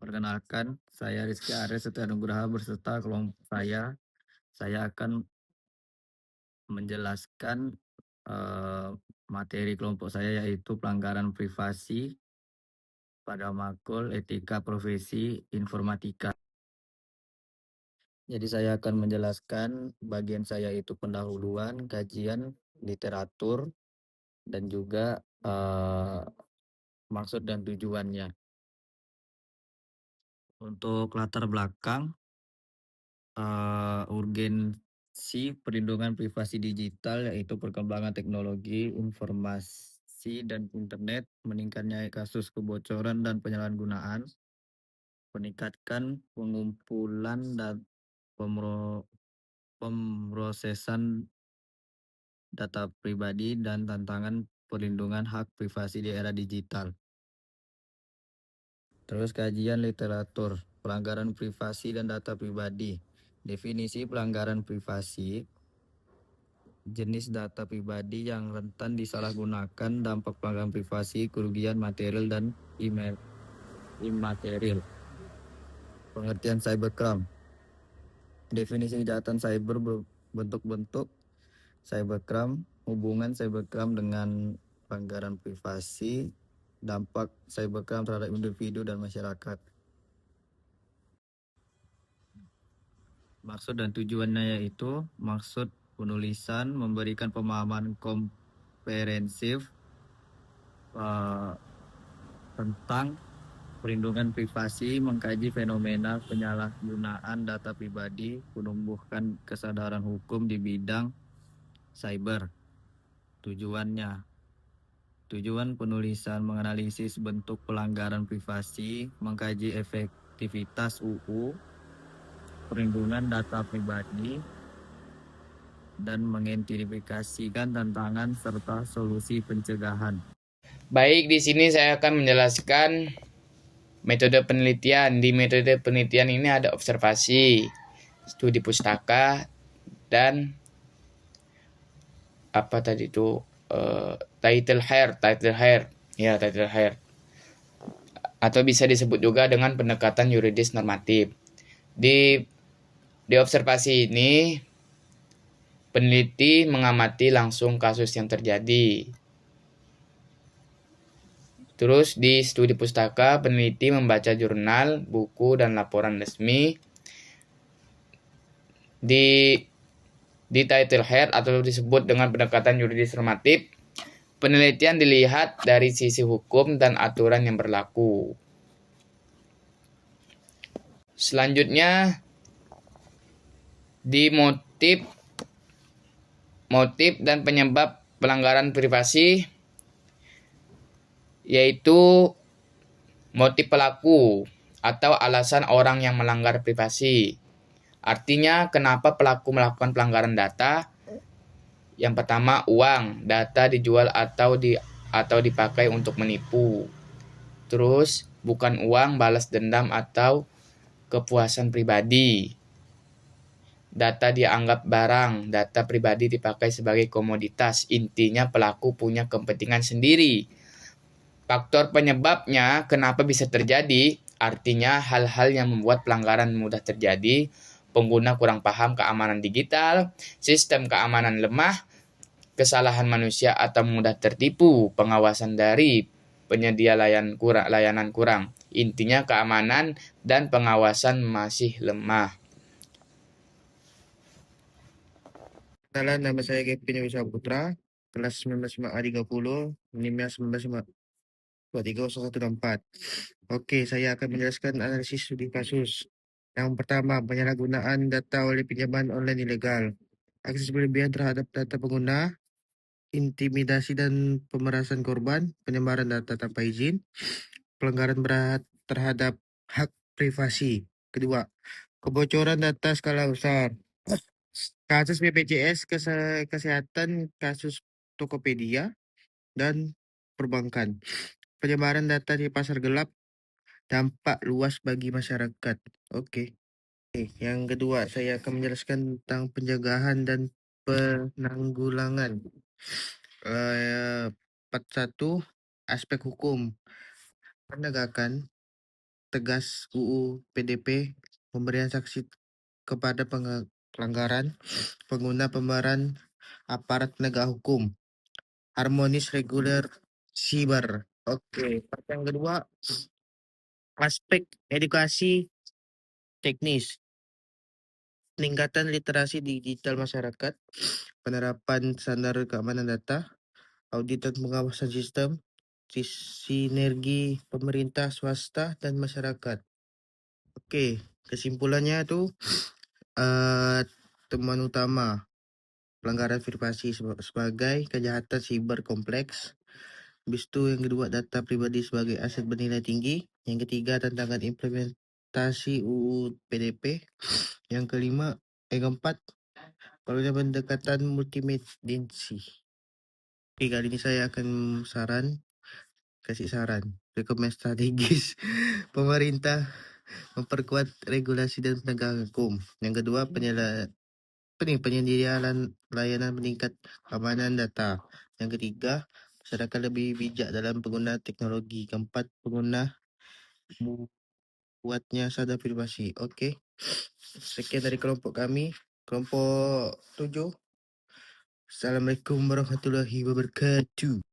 Perkenalkan, saya Rizky Ares Setia Nugraha beserta kelompok saya. Saya akan menjelaskan materi kelompok saya yaitu pelanggaran privasi pada makul etika profesi informatika. Jadi saya akan menjelaskan bagian saya itu pendahuluan, kajian, literatur, dan juga maksud dan tujuannya. Untuk latar belakang, urgensi perlindungan privasi digital yaitu perkembangan teknologi informasi dan internet, meningkatnya kasus kebocoran dan penyalahgunaan, meningkatkan pengumpulan dan pemrosesan data pribadi dan tantangan perlindungan hak privasi di era digital. Terus kajian literatur, pelanggaran privasi dan data pribadi. Definisi pelanggaran privasi, jenis data pribadi yang rentan disalahgunakan, dampak pelanggaran privasi, kerugian material dan imaterial. Pengertian cybercrime. Definisi kejahatan cyber bentuk-bentuk cybercrime, hubungan cybercrime dengan pelanggaran privasi, dampak cybercrime terhadap individu dan masyarakat. Maksud dan tujuannya yaitu maksud penulisan memberikan pemahaman komprehensif tentang perlindungan privasi, mengkaji fenomena penyalahgunaan data pribadi, menumbuhkan kesadaran hukum di bidang cyber. Tujuan penulisan menganalisis bentuk pelanggaran privasi, mengkaji efektivitas UU, perlindungan data pribadi, dan mengidentifikasikan tantangan serta solusi pencegahan. Baik, di sini saya akan menjelaskan metode penelitian. Di metode penelitian ini ada observasi, studi pustaka, dan apa tadi itu title hair, atau bisa disebut juga dengan pendekatan yuridis normatif. Di observasi ini peneliti mengamati langsung kasus yang terjadi. Terus di studi pustaka, peneliti membaca jurnal, buku, dan laporan resmi. Di title head atau disebut dengan pendekatan yuridis normatif, penelitian dilihat dari sisi hukum dan aturan yang berlaku. Selanjutnya, di motif dan penyebab pelanggaran privasi, yaitu motif pelaku atau alasan orang yang melanggar privasi. Artinya, kenapa pelaku melakukan pelanggaran data? Yang pertama, uang. Data dijual atau dipakai untuk menipu. Terus, bukan uang, balas dendam atau kepuasan pribadi. Data dianggap barang. Data pribadi dipakai sebagai komoditas. Intinya, pelaku punya kepentingan sendiri. Faktor penyebabnya kenapa bisa terjadi, artinya hal-hal yang membuat pelanggaran mudah terjadi, pengguna kurang paham keamanan digital, sistem keamanan lemah, kesalahan manusia atau mudah tertipu, pengawasan dari penyedia layanan kurang. Intinya keamanan dan pengawasan masih lemah. Nama saya Kevin Wiswa Putra, kelas 19A30, NIM-nya 19230164. Oke, saya akan menjelaskan analisis studi kasus. Yang pertama, penyalahgunaan data oleh pinjaman online ilegal, akses berlebihan terhadap data pengguna, intimidasi dan pemerasan korban, penyebaran data tanpa izin, pelanggaran berat terhadap hak privasi. Kedua, kebocoran data skala besar. Kasus BPJS Kesehatan, kasus Tokopedia, dan perbankan. Penyebaran data di pasar gelap, dampak luas bagi masyarakat. Oke. Yang kedua, saya akan menjelaskan tentang pencegahan dan penanggulangan. Part 1, aspek hukum. Penegakan tegas UU PDP, pemberian saksi kepada pelanggaran, pengguna pemeran aparat penegak hukum, harmonis reguler siber. Oke, part yang kedua, aspek edukasi teknis, peningkatan literasi digital masyarakat, penerapan standar keamanan data, audit dan pengawasan sistem, sinergi pemerintah, swasta, dan masyarakat. Oke, kesimpulannya tuh temuan utama pelanggaran privasi sebagai kejahatan siber kompleks. Habis itu yang kedua, data pribadi sebagai aset bernilai tinggi. Yang ketiga, tantangan implementasi UU PDP. Yang keempat, perlunya pendekatan multidimensi. Oke, kali ini saya akan kasih saran, rekomend strategis pemerintah memperkuat regulasi dan penegakan hukum. Yang kedua, penyediaan layanan meningkat keamanan data. Yang ketiga, masyarakat lebih bijak dalam penggunaan teknologi. Keempat, pengguna buatnya sadar privasi. Oke, sekian dari kelompok kami. Kelompok 7. Assalamualaikum warahmatullahi wabarakatuh.